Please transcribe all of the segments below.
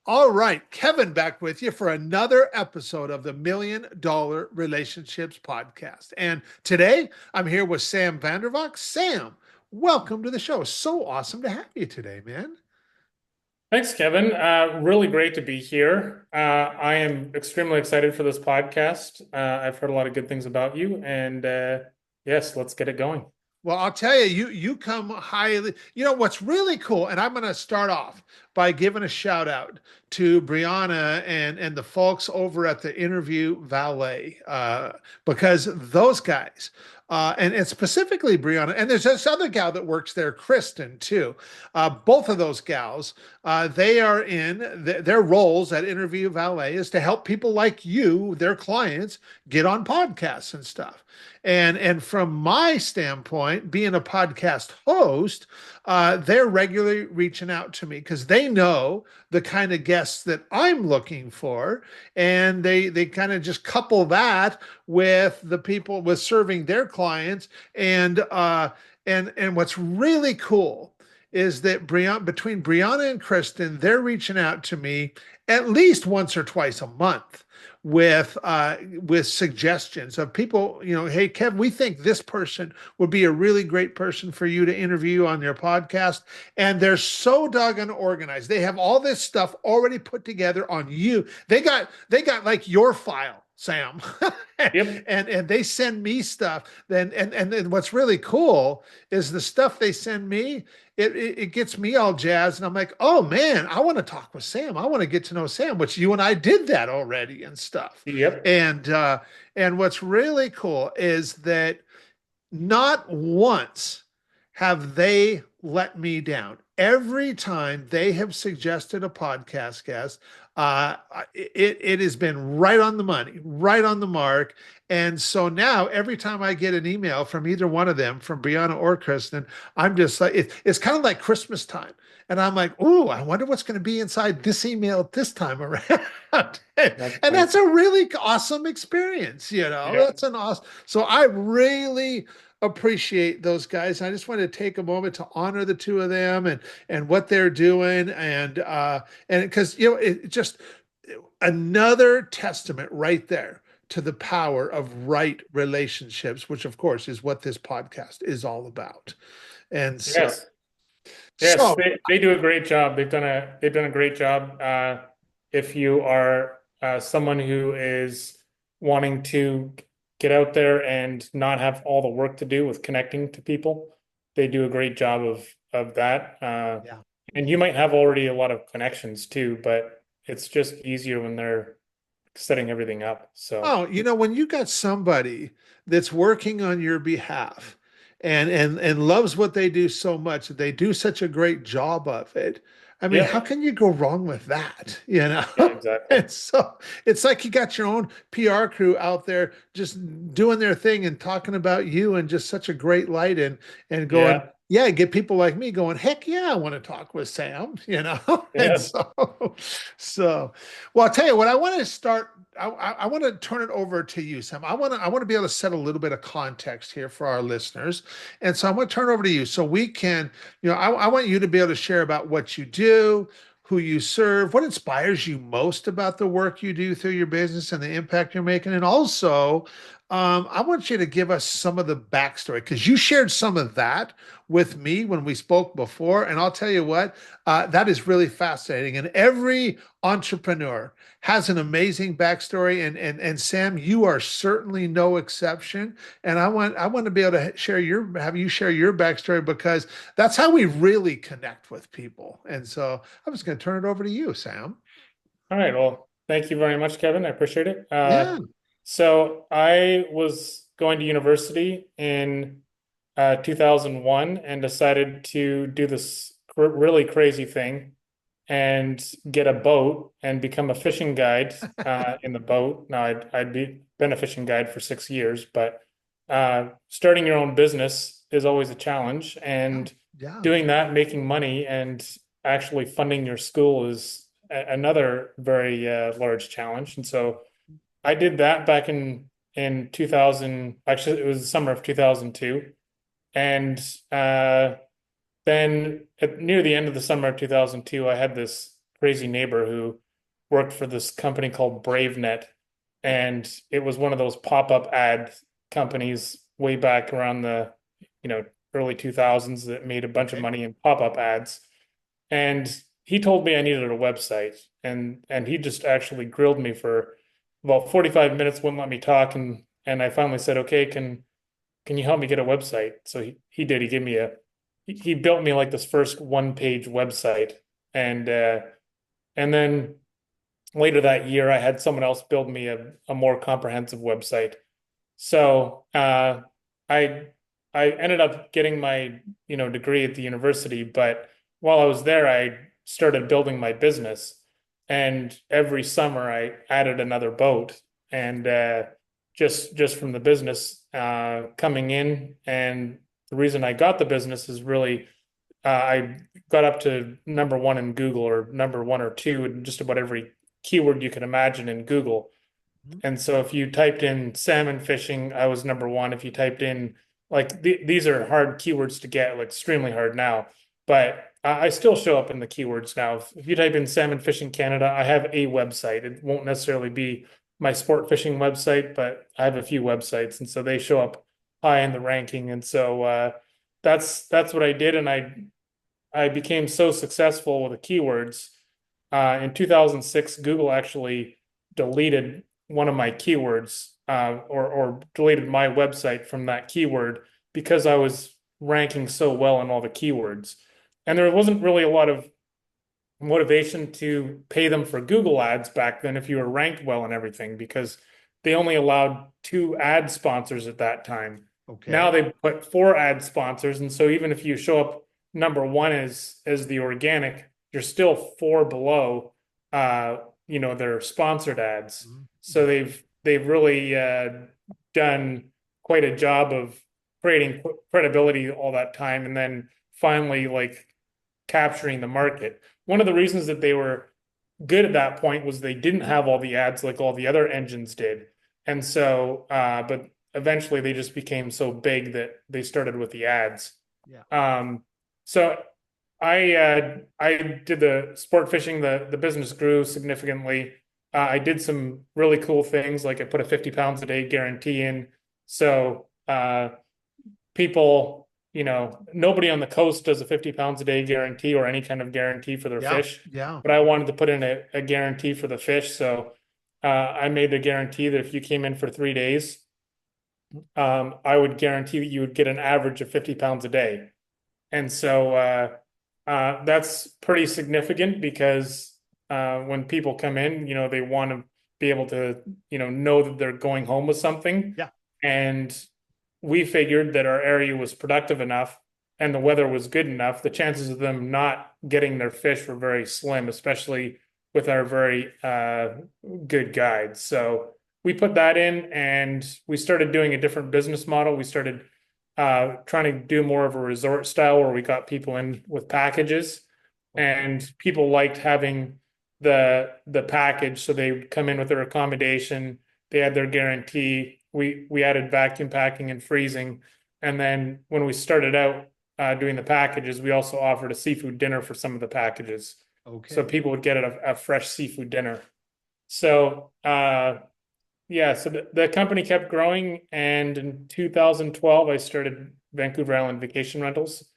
All right, Kevin back with you for another episode of the $1 Million Relationships Podcast. And today I'm here with Sam Vandervalk. Sam, welcome to the show. So awesome to have you today, man. Thanks, Kevin. Really great to be here. I am extremely excited for this podcast. I've heard a lot of good things about you, and yes, let's get it going. Well, I'll tell you, you come highly. You know what's really cool, and I'm going to start off by giving a shout out to Brianna and the folks over at the Interview Valet, because those guys, and specifically Brianna, and there's this other gal that works there, Kristen too. Both of those gals, they are in their roles at Interview Valet is to help people like you, their clients, get on podcasts and stuff. And from my standpoint, being a podcast host, they're regularly reaching out to me because they know the kind of guests that I'm looking for, and they kind of just couple that with the people with serving their clients, and what's really cool is that between Brianna and Kristen, they're reaching out to me at least once or twice a month with suggestions of people, hey, Kev, we think this person would be a really great person for you to interview on your podcast. And they're so doggone organized. They have all this stuff already put together on you. They got like your file, Sam. Yep. and they send me stuff. Then what's really cool is the stuff they send me, it gets me all jazzed. And I'm like, oh man, I want to talk with Sam. I want to get to know Sam, which you and I did that already and stuff. Yep. And what's really cool is that not once have they let me down. Every time they have suggested a podcast guest, it has been right on the money, right on the mark. And so now every time I get an email from either one of them, from Brianna or Kristen, I'm just like, it's kind of like Christmas time. And I'm like, ooh, I wonder what's going to be inside this email at this time around. That's And funny. that's a really awesome experience, Yeah. That's an awesome. So I really appreciate those guys. I just want to take a moment to honor the two of them and what they're doing, and because it just another testament right there to the power of right relationships, which of course is what this podcast is all about. And so, Yes. Yes. so They do a great job. They've done a great job. If you are someone who is wanting to get out there and not have all the work to do with connecting to people, they do a great job of that. yeah. And you might have already a lot of connections too, but it's just easier when they're setting everything up. So Oh, when you got somebody that's working on your behalf and loves what they do so much, they do such a great job of it. I mean, yeah, how can you go wrong with that? yeah, exactly. And so it's like you got your own PR crew out there just doing their thing and talking about you and just such a great light and going, Yeah, yeah, get people like me going, heck yeah, I want to talk with Sam. And yeah. so well, I'll tell you what, I want to start. I want to turn it over to you, Sam. I want to be able to set a little bit of context here for our listeners. And so I'm going to turn it over to you so we can, I want you to be able to share about what you do, who you serve, what inspires you most about the work you do through your business and the impact you're making. And also, I want you to give us some of the backstory because you shared some of that with me when we spoke before. And I'll tell you what, that is really fascinating. And every entrepreneur has an amazing backstory. And Sam, you are certainly no exception. And I want to be able to have you share your backstory because that's how we really connect with people. And so I'm just going to turn it over to you, Sam. All right. Well, thank you very much, Kevin. I appreciate it. Yeah. So I was going to university in 2001 and decided to do this really crazy thing and get a boat and become a fishing guide in the boat. Now, been a fishing guide for 6 years, but starting your own business is always a challenge. Yeah. And Yeah. doing that, making money, and actually funding your school is another very large challenge. And so I did that back in 2000. Actually, it was the summer of 2002, and then near the end of the summer of 2002, I had this crazy neighbor who worked for this company called BraveNet, and it was one of those pop-up ad companies way back around the, you know, early 2000s that made a bunch of Okay. money in pop-up ads. And he told me I needed a website, and he just actually grilled me for about 45 minutes, wouldn't let me talk, and I finally said, "Okay, can you help me get a website?" So he did. He gave me he built me like this first one-page website, and uh and then later that year I had someone else build me a more comprehensive website. So I I ended up getting my, degree at the university, but while I was there, I started building my business, and every summer I added another boat, and just from the business coming in, and the reason I got the business is really I got up to number one in Google, or number one or two in just about every keyword you can imagine in Google. Mhm. And so if you typed in salmon fishing, I was number one. If you typed in, like, these are hard keywords to get, like extremely hard now, but I still show up in the keywords now. If you type in salmon fishing Canada, I have a website. It won't necessarily be my sport fishing website, but I have a few websites, and so they show up high in the ranking. And so that's what I did, and I became so successful with the keywords. In 2006, Google actually deleted one of my keywords, or deleted my website from that keyword because I was ranking so well in all the keywords. And there wasn't really a lot of motivation to pay them for Google ads back then if you were ranked well and everything, because they only allowed two ad sponsors at that time. Now Okay. they put four ad sponsors, and so even if you show up number one as the organic, you're still four below uh their sponsored ads. So Mhm. they've really done quite a job of creating credibility all that time, and then finally, like, capturing the market. One of the reasons that they were good at that point was they didn't have all the ads like all the other engines did. And so, but eventually they just became so big that they started with the ads. Yeah. Um, so I did the sport fishing. The business grew significantly. I did some really cool things, like I put a 50 pounds a day guarantee in. So people, nobody on the coast does a 50 pounds a day guarantee or any kind of guarantee for their Yeah. fish. Yeah. But I wanted to put in a guarantee for the fish. So I made the guarantee that if you came in for 3 days, I would guarantee that you would get an average of 50 pounds a day. And so that's pretty significant because when people come in, they want to be able to, know that they're going home with something. Yeah. And we figured that our area was productive enough and the weather was good enough, the chances of them not getting their fish were very slim, especially with our very good guides. So we put that in, and we started doing a different business model. We started trying to do more of a resort style where we got people in with packages, Okay. and people liked having the package. So they come in with their accommodation, they had their guarantee. We added vacuum packing and freezing, and then when we started out doing the packages, we also offered a seafood dinner for some of the packages, so Okay. people would get a fresh seafood dinner. So yeah, so the company kept growing, and in 2012, I started Vancouver Island Vacation Rentals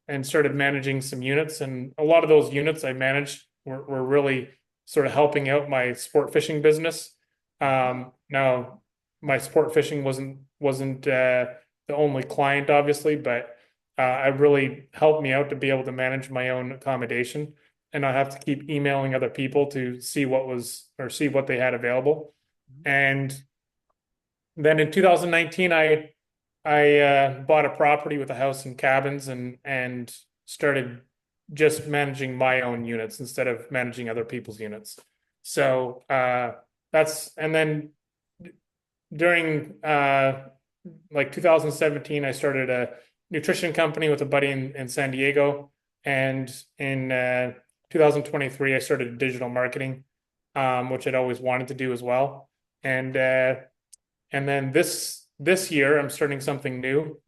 and started managing some units. And a lot of those units I managed were really sort of helping out my sport fishing business. Okay. Now, my sport fishing wasn't the only client, obviously, but it really helped me out to be able to manage my own accommodation and not have to keep emailing other people to see what they had available. Mhm. And then in 2019, I bought a property with a house and cabins, and started just managing my own units instead of managing other people's units. So that's and then during like 2017, I started a nutrition company with a buddy in San Diego, and in 2023, I started digital marketing, which I'd always wanted to do as well. And and then this year, I'm starting something new,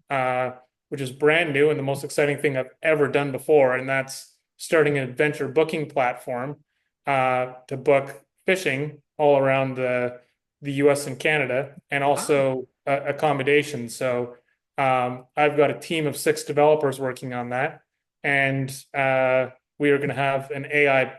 which is brand new and the most exciting thing I've ever done before, and that's starting an adventure booking platform. to book fishing all around the U.S. and Canada, and Wow. also accommodation. So I've got a team of 6 developers working on that, and we are going to have an AI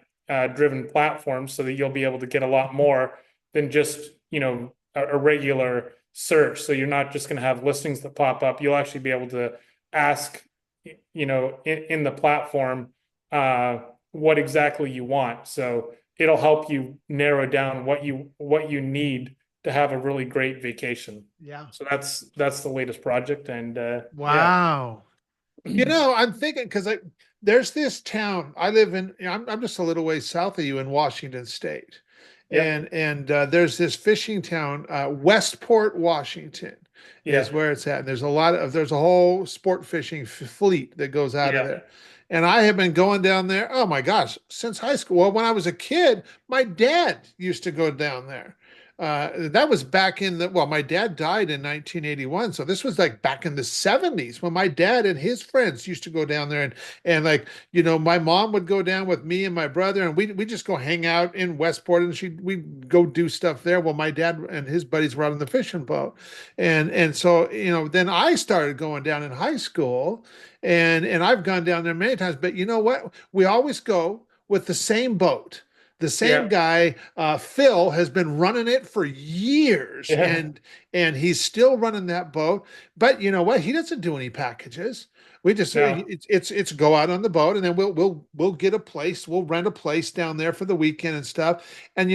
driven platform so that you'll be able to get a lot more than just a regular search. So you're not just going to have listings that pop up. You'll actually be able to ask, in the platform, what exactly you want. So it'll help you narrow down what you need to have a really great vacation. Yeah. So that's the latest project, and yeah, Wow. I'm thinking because there's this town I live in. I'm just a little ways south of you in Washington State, yeah, and there's this fishing town, Westport, Washington, is yeah, where it's at. And there's a whole sport fishing fleet that goes out of yeah, there, and I have been going down there. Oh my gosh, since high school. Well, when I was a kid, my dad used to go down there. That was back in my dad died in 1981. So this was like back in the 70s when my dad and his friends used to go down there and like, my mom would go down with me and my brother and we just go hang out in Westport and we'd go do stuff there. Well, my dad and his buddies were out on the fishing boat. And so, then I started going down in high school and I've gone down there many times, but you know what? We always go with the same boat. The same yeah, guy, Phil, has been running it for years, yeah, and he's still running that boat. But you know what? He doesn't do any packages. We just no, it's go out on the boat, and then we'll get a place. We'll rent a place down there for the weekend and stuff. And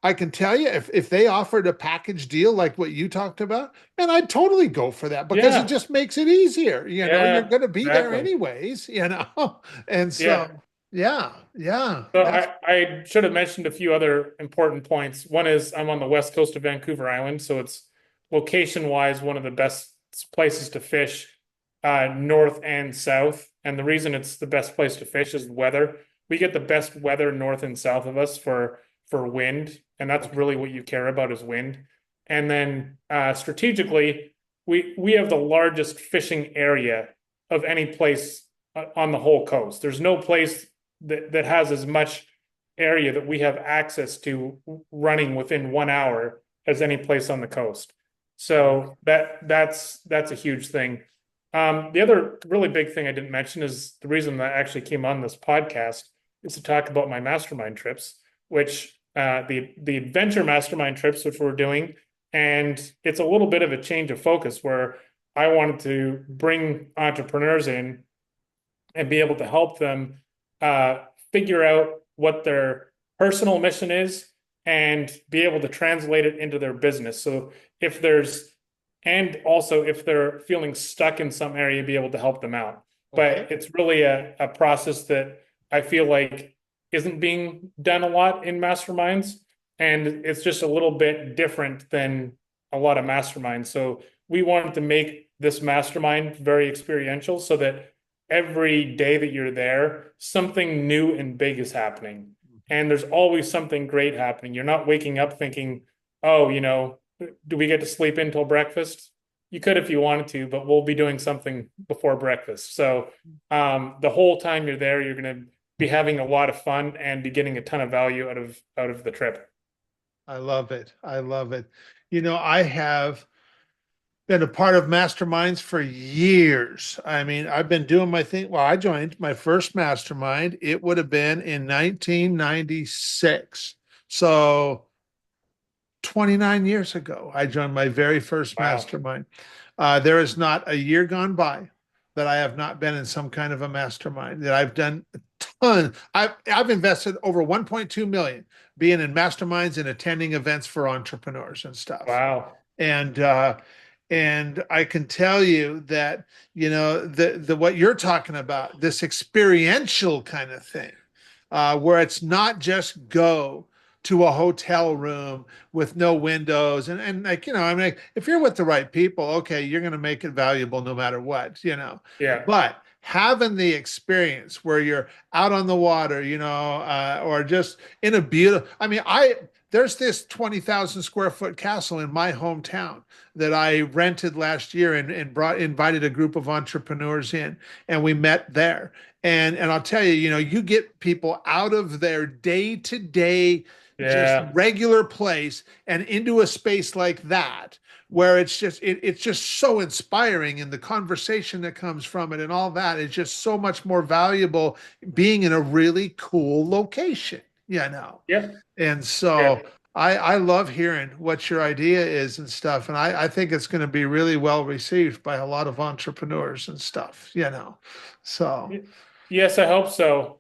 I can tell you, if they offered a package deal like what you talked about, and I'd totally go for that because it yeah, just makes it easier. You're yeah, going to be there exactly. anyways. And Yeah. so yeah, yeah, So that's I should have mentioned a few other important points. One is I'm on the west coast of Vancouver Island, so it's location wise one of the best places to fish, north and south. And the reason it's the best place to fish is the weather. We get the best weather north and south of us for wind, and that's okay. really what you care about is wind. And then strategically, we have the largest fishing area of any place on the whole coast. There's no place that has as much area that we have access to running within 1 hour as any place on the coast. So that's a huge thing. The other really big thing I didn't mention is the reason that I actually came on this podcast is to talk about my mastermind trips, which the adventure mastermind trips, which we're doing, and it's a little bit of a change of focus where I wanted to bring entrepreneurs in and be able to help them uh, figure out what their personal mission is and be able to translate it into their business. So if there's, and also if they're feeling stuck in some area, be able to help them out. Okay. But it's really a process that I feel like isn't being done a lot in masterminds. And it's just a little bit different than a lot of masterminds. So we wanted to make this mastermind very experiential so that every day that you're there, something new and big is happening. And there's always something great happening. You're not waking up thinking, oh, do we get to sleep until breakfast? You could if you wanted to, but we'll be doing something before breakfast. So the whole time you're there, you're going to be having a lot of fun and be getting a ton of value out of the trip. I love it. I love it. I have been a part of masterminds for years. I mean, I've been doing my thing. Well, I joined my first mastermind. It would have been in 1996. So 29 years ago, I joined my very first Wow. mastermind. There is not a year gone by that I have not been in some kind of a mastermind, that I've done a ton. I've invested over 1.2 million being in masterminds and attending events for entrepreneurs and stuff. Wow. And I can tell you that, the what you're talking about, this experiential kind of thing, where it's not just go to a hotel room with no windows and like, I mean, if you're with the right people, okay, you're going to make it valuable no matter what. Yeah. But having the experience where you're out on the water, or just in a beautiful, I mean, there's this 20,000 square foot castle in my hometown that I rented last year and invited a group of entrepreneurs in, and we met there. And I'll tell you, you get people out of their day to day, just Yeah. regular place and into a space like that where it's just so inspiring, and the conversation that comes from it and all that is just so much more valuable being in a really cool location, Yep. and Yeah. so I love hearing what your idea is and stuff. And I think it's going to be really well received by a lot of entrepreneurs and stuff. So, Yes, I hope so.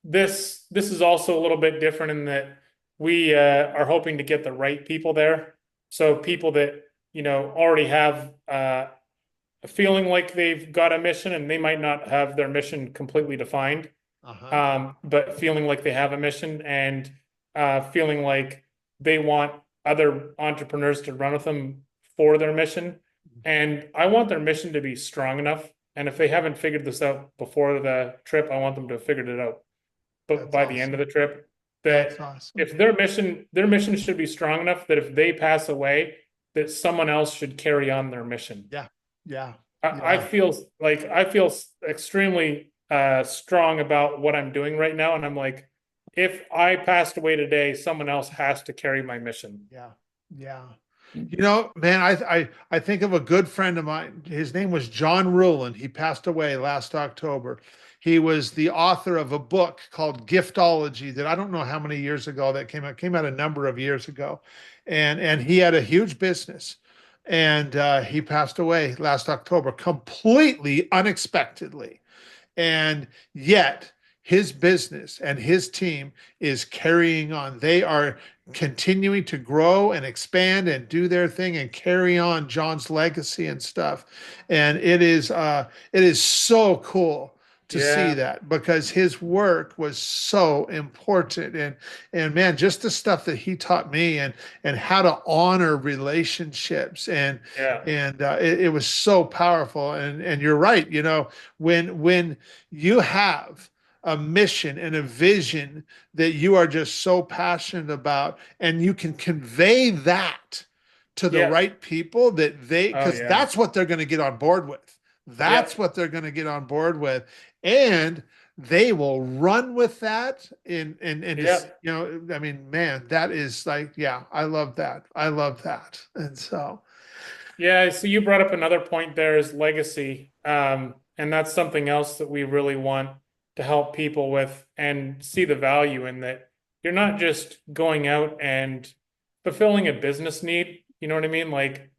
This is also a little bit different in that we are hoping to get the right people there. So people that, already have a feeling like they've got a mission, and they might not have their mission completely defined, uh-huh. but feeling like they have a mission, and feeling like they want other entrepreneurs to run with them for their mission. And I want their mission to be strong enough. And if they haven't figured this out before the trip, I want them to have figured it out. But That's by the end of awesome. the trip, That's that awesome. if their mission should be strong enough that if they pass away, that someone else should carry on their mission. Yeah. Yeah. I Yeah. feel extremely strong about what I'm doing right now, and I'm like, if I passed away today, someone else has to carry my mission. Yeah. Yeah. Man, I think of a good friend of mine. His name was John Ruland. He passed away last October. He was the author of a book called Giftology that I don't know how many years ago that came out a number of years ago. And he had a huge business. And he passed away last October completely unexpectedly. And yet his business and his team is carrying on. They are continuing to grow and expand and do their thing and carry on John's legacy and stuff. And it is so cool to see Yeah, that, because his work was so important. And man, just the stuff that he taught me, and how to honor relationships, yeah, it was so powerful. And you're right, when you have a mission and a vision that you are just so passionate about, and you can convey that to the yeah. right people, Oh because yeah, that's what they're going to get on board with. yeah, That's what they're going to get on board with. And they will run with that, and yeah. just, I mean, man, that is like, yeah, I love that. I love that. And so, Yeah, so you brought up another point there is legacy. And that's something else that we really want to help people with and see the value in that. You're not just going out and fulfilling a business need. You know what I mean? Like,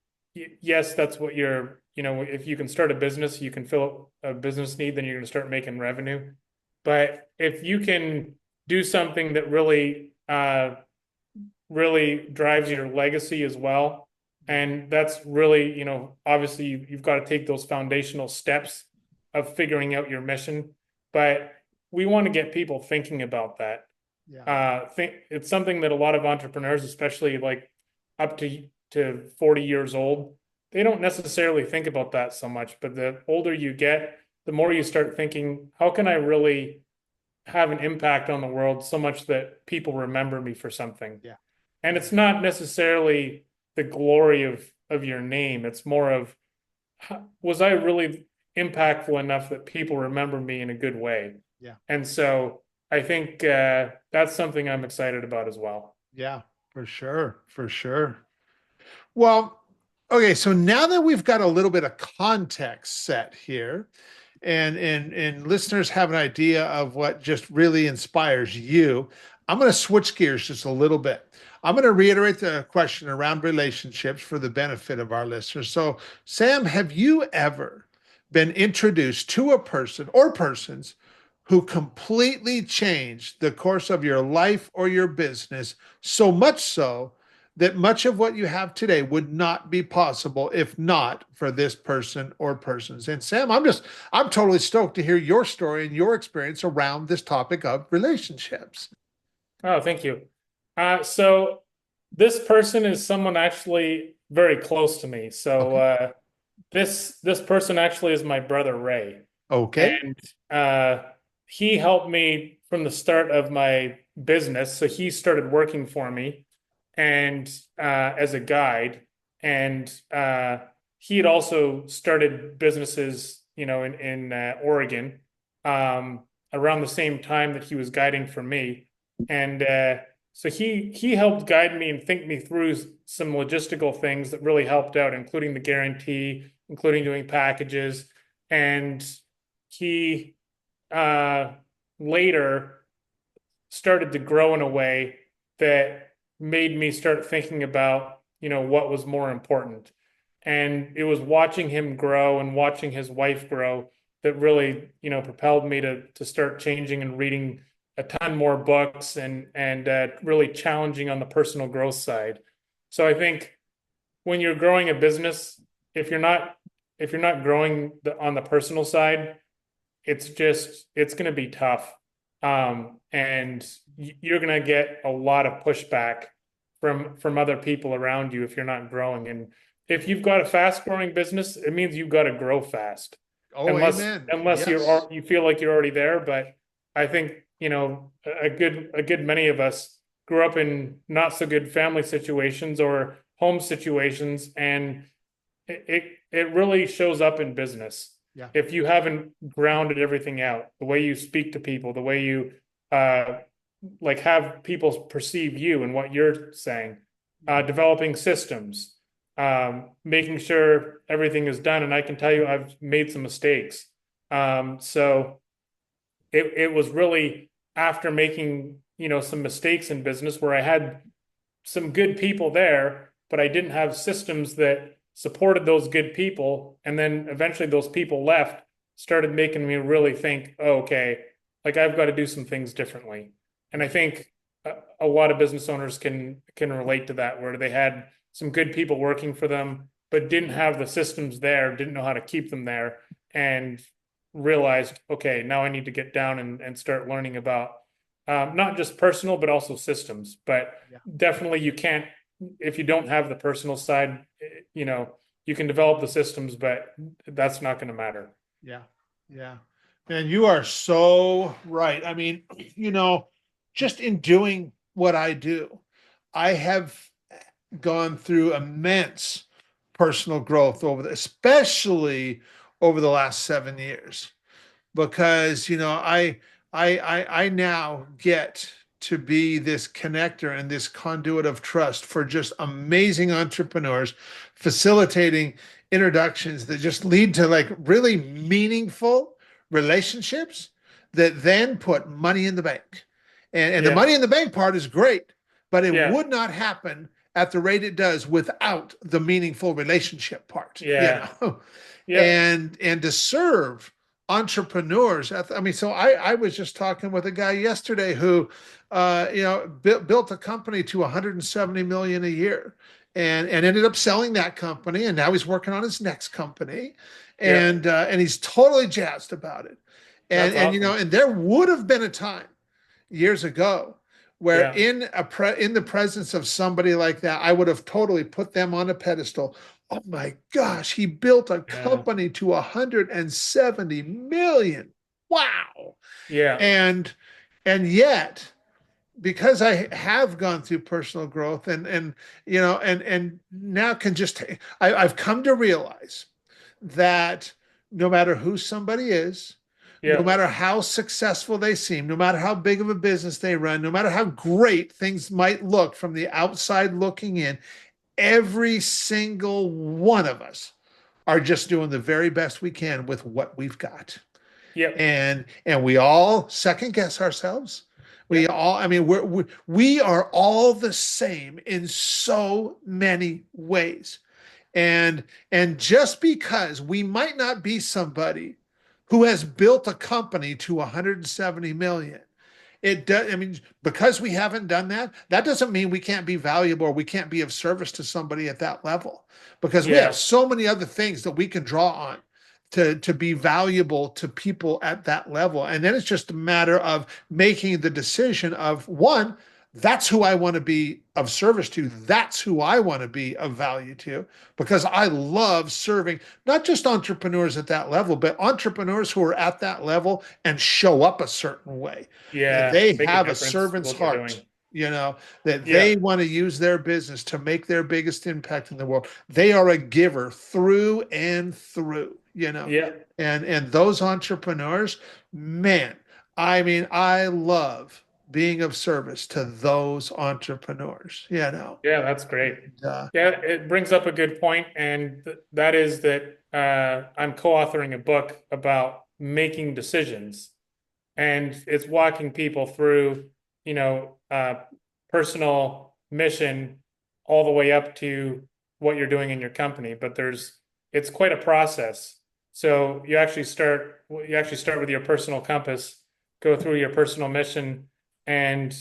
yes, that's what if you can start a business, you can fill a business need, then you're going to start making revenue. But if you can do something that really drives your legacy as well, and that's really, obviously you've got to take those foundational steps of figuring out your mission. But we want to get people thinking about that. yeah, Think it's something that a lot of entrepreneurs, especially like up to 40 years old, they don't necessarily think about that so much. But the older you get, the more you start thinking, how can I really have an impact on the world so much that people remember me for something? yeah, And yeah, it's not necessarily the glory of your name. It's more of, was I really impactful enough that people remember me in a good way? yeah, And so I think that's something I'm excited about as well. yeah, for sure, for sure. Well, okay, so now that we've got a little bit of context set here, and listeners have an idea of what just really inspires you, I'm going to switch gears just a little bit. I'm going to reiterate the question around relationships for the benefit of our listeners. So, Sam, have you ever been introduced to a person or persons who completely changed the course of your life or your business, so much so that much of what you have today would not be possible if not for this person or persons? And Sam, I'm totally stoked to hear your story and your experience around this topic of relationships. Oh, thank you. So this person is someone actually very close to me. So Okay. this person actually is my brother Ray, Okay. and he helped me from the start of my business. So he started working for me and as a guide, and he had also started businesses, in Oregon, um, around the same time that he was guiding for me, and so he helped guide me and think me through some logistical things that really helped out, including the guarantee, including doing packages, and he uh, later started to grow in a way that made me start thinking about, what was more important. And it was watching him grow and watching his wife grow that really, propelled me to start changing and reading a ton more books and really challenging on the personal growth side. So I think when you're growing a business, if you're not growing on the personal side, it's going to be tough. And you're going to get a lot of pushback from other people around you if you're not growing. And if you've got a fast growing business, it means you've got to grow fast. Oh, Unless amen. unless Yes. you feel like you're already there. But I think, a good many of us grew up in not so good family situations or home situations, and it really shows up in business. Yeah. If you haven't grounded everything out, the way you speak to people, the way you uh like have people perceive you and what you're saying, developing systems, making sure everything is done. And I can tell you, I've made some mistakes. So it was really after making, some mistakes in business where I had some good people there, but I didn't have systems that supported those good people. And then eventually those people left, started making me really think, oh, okay, like I've got to do some things differently. And I think a lot of business owners can relate to that, where they had some good people working for them, but didn't have the systems there, didn't know how to keep them there, and realized, okay, now I need to get down and start learning about not just personal, but also systems. But Yeah. definitely you can't, if you don't have the personal side, you can develop the systems, but that's not going to matter. Yeah. Yeah. Man, you are so right. I mean, just in doing what I do, I have gone through immense personal growth especially over the last 7 years, because I now get to be this connector and this conduit of trust for just amazing entrepreneurs, facilitating introductions that just lead to like really meaningful relationships that then put money in the bank. And the Yeah. money in the bank part is great, but it Yeah. would not happen at the rate it does without the meaningful relationship part, Yeah. Yep. and to serve entrepreneurs. I mean, so I was just talking with a guy yesterday who, built a company to 170 million a year, and ended up selling that company, and now he's working on his next company, Yep. and he's totally jazzed about it, That's awesome. and there would have been a time years ago where Yeah. in the presence of somebody like that, I would have totally put them on a pedestal. Oh my gosh, he built a Yeah. company to 170 million. Wow. Yeah. And yet, because I have gone through personal growth and now can just I've come to realize that no matter who somebody is, no Yeah. matter how successful they seem, no matter how big of a business they run, no matter how great things might look from the outside looking in, every single one of us are just doing the very best we can with what we've got. Yep. And we all second guess ourselves. We Yep. all, I mean, we are all the same in so many ways. And just because we might not be somebody who has built a company to 170 million, it does. I mean, because we haven't done that, that doesn't mean we can't be valuable or we can't be of service to somebody at that level, because we have Yeah. so many other things that we can draw on to be valuable to people at that level. And then it's just a matter of making the decision of, one, that's who I want to be of service to. That's who I want to be of value to, because I love serving not just entrepreneurs at that level, but entrepreneurs who are at that level and show up a certain way. Yeah. They Make a have a difference with servant's what they're heart. doing. that Yeah. they want to use their business to make their biggest impact in the world. They are a giver through and through, Yeah. and those entrepreneurs, man, I mean, I love being of service to those entrepreneurs. Yeah, that's great. And, Yeah, it brings up a good point, and that is that I'm co-authoring a book about making decisions, and it's walking people through, you know, personal mission all the way up to what you're doing in your company. But it's quite a process. So you actually start with your personal compass, go through your personal mission, and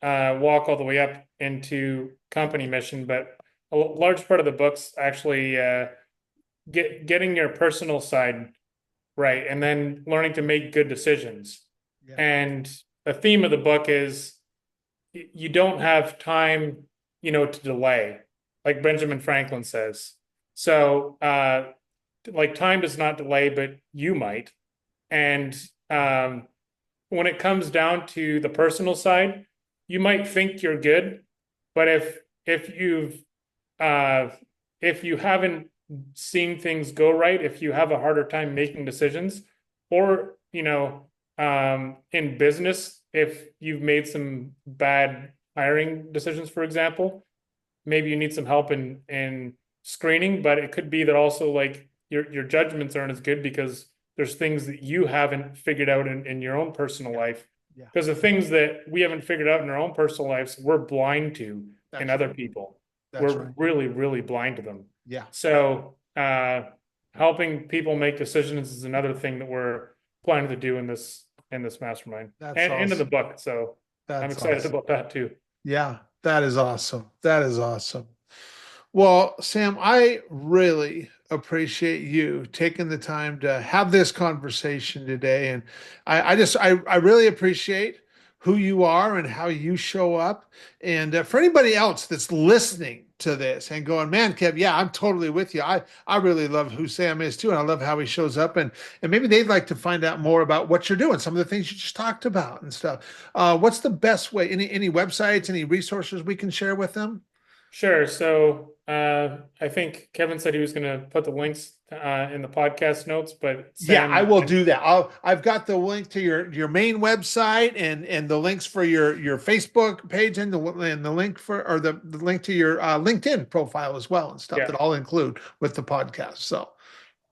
walk all the way up into company mission. But a large part of the book's actually getting your personal side right, and then learning to make good decisions. yeah, And the theme of the book is you don't have time, to delay, like Benjamin Franklin says. So, like time does not delay, but you might. And when it comes down to the personal side, you might think you're good, but if you've uh, if you haven't seen things go right, if you have a harder time making decisions, or in business, if you've made some bad hiring decisions, for example, maybe you need some help in screening. But it could be that also, like, your judgments aren't as good because there's things that you haven't figured out in your own personal life. yeah, Because the things that we haven't figured out in our own personal lives, we're blind to in that's other right. people. That's We're right. really, really blind to them. Yeah, So helping people make decisions is another thing that we're planning to do in this mastermind that's and into the awesome. book. So I'm That's excited awesome. about that too. Yeah, that is awesome. That is awesome. Well, Sam, I really appreciate you taking the time to have this conversation today. And I really appreciate who you are and how you show up. And for anybody else that's listening to this and going, man, Kev, yeah, I'm totally with you. I really love who Sam is too. And I love how he shows up. And maybe they'd like to find out more about what you're doing, some of the things you just talked about and stuff. What's the best way? Any websites, any resources we can share with them? Sure. So I think Kevin said he was going to put the links in the podcast notes, but Yeah, I Sam will can, do that. I've got the link to your main website and the links for your Facebook page and the link for or the link to your LinkedIn profile as well and stuff yeah. that I'll include with the podcast. So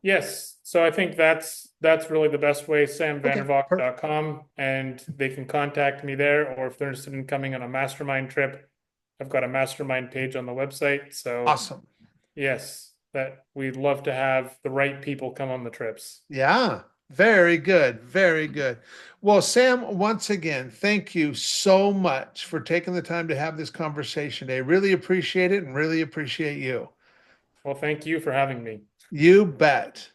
Yes. So I think that's really the best way, okay, perfect. samvandervalk.com, and they can contact me there, or if they're interested in coming on a mastermind trip, I've got a mastermind page on the website. So Awesome. yes, that we'd love to have the right people come on the trips. Yeah, very good. Very good. Well, Sam, once again, thank you so much for taking the time to have this conversation today. Really appreciate it and really appreciate you. Well, thank you for having me. You bet.